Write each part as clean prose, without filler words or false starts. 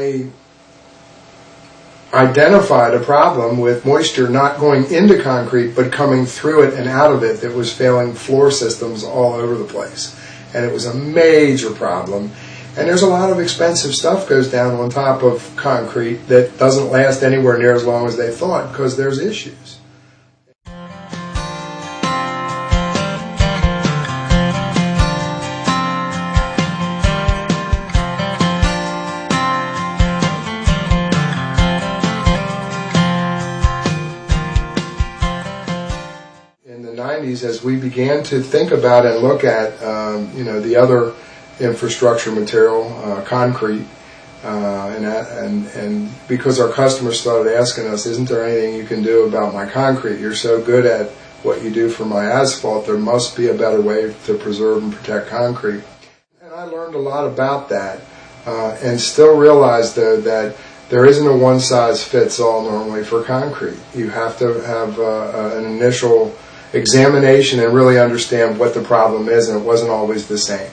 I identified a problem with moisture not going into concrete but coming through it and out of it that was failing floor systems all over the place. And it was a major problem. And there's a lot of expensive stuff goes down on top of concrete that doesn't last anywhere near as long as they thought because there's issues. In the 90s, as we began to think about and look at the other infrastructure material, concrete, and because our customers started asking us, isn't there anything you can do about my concrete? You're so good at what you do for my asphalt, there must be a better way to preserve and protect concrete. And I learned a lot about that, and still realized though that there isn't a one-size-fits-all normally for concrete. You have to have an initial examination and really understand what the problem is, and it wasn't always the same.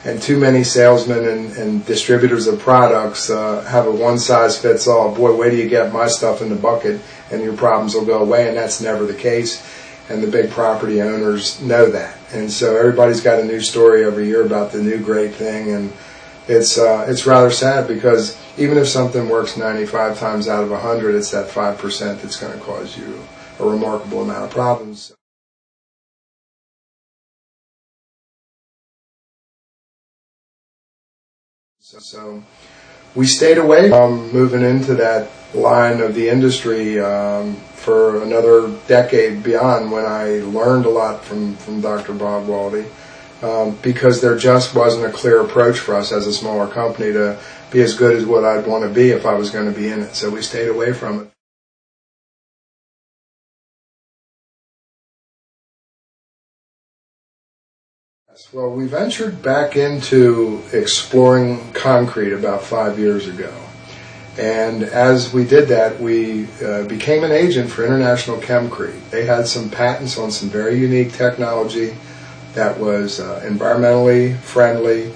And too many salesmen and distributors of products have a one-size-fits-all. Boy, wait till you get my stuff in the bucket and your problems will go away, and that's never the case. And the big property owners know that. And so everybody's got a new story every year about the new great thing, and it's rather sad because even if something works 95 times out of 100, it's that 5% that's going to cause you a remarkable amount of problems. So we stayed away from moving into that line of the industry for another decade beyond, when I learned a lot from Dr. Bob Waldy, because there just wasn't a clear approach for us as a smaller company to be as good as what I'd want to be if I was going to be in it. So we stayed away from it. Well, we ventured back into exploring concrete about 5 years ago. And as we did that, we became an agent for International Chemcrete. They had some patents on some very unique technology that was environmentally friendly.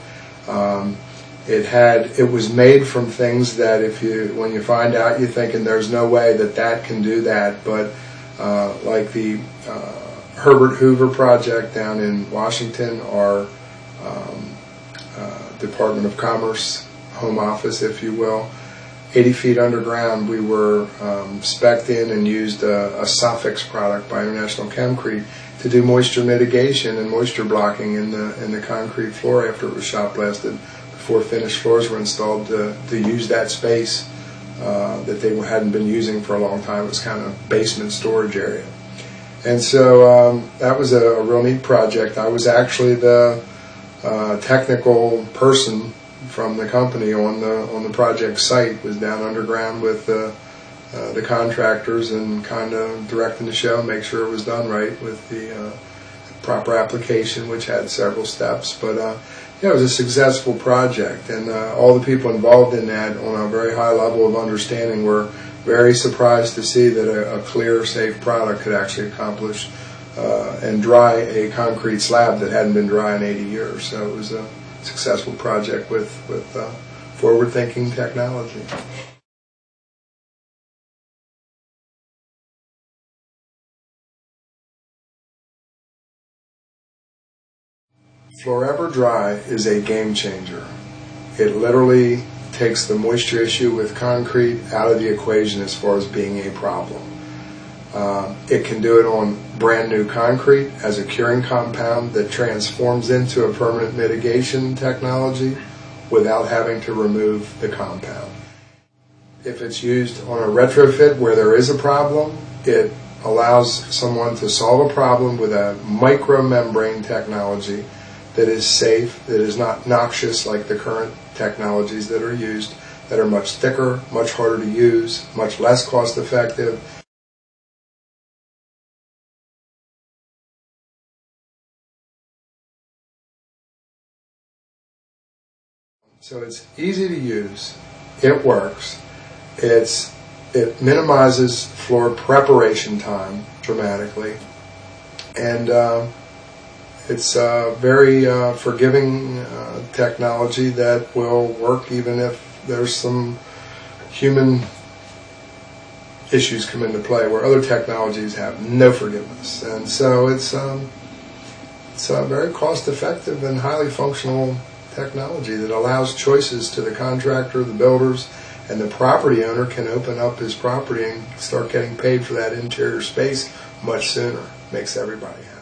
It was made from things that when you find out, you're thinking there's no way that can do that. But like the Herbert Hoover project down in Washington, our Department of Commerce home office, if you will, 80 feet underground, we were spec'd in and used a Suffix product by International Chemcrete to do moisture mitigation and moisture blocking in the concrete floor after it was shot blasted, before finished floors were installed, to use that space that they hadn't been using for a long time. It was kind of basement storage area. And so that was a real neat project. I was actually the technical person from the company on the project site. Was down underground with the contractors and kind of directing the show, make sure it was done right with the proper application, which had several steps. But it was a successful project, and all the people involved in that, on a very high level of understanding, were very surprised to see that a clear, safe product could actually accomplish and dry a concrete slab that hadn't been dry in 80 years. So it was a successful project with forward-thinking technology. Forever Dry is a game changer. It literally takes the moisture issue with concrete out of the equation as far as being a problem. It can do it on brand new concrete as a curing compound that transforms into a permanent mitigation technology without having to remove the compound. If it's used on a retrofit where there is a problem, it allows someone to solve a problem with a micromembrane technology that is safe, that is not noxious like the current technologies that are used, that are much thicker, much harder to use, much less cost effective. So it's easy to use, it works, it minimizes floor preparation time dramatically, and it's a very forgiving technology that will work even if there's some human issues come into play where other technologies have no forgiveness. And so it's a very cost-effective and highly functional technology that allows choices to the contractor, the builders, and the property owner can open up his property and start getting paid for that interior space much sooner. Makes everybody happy.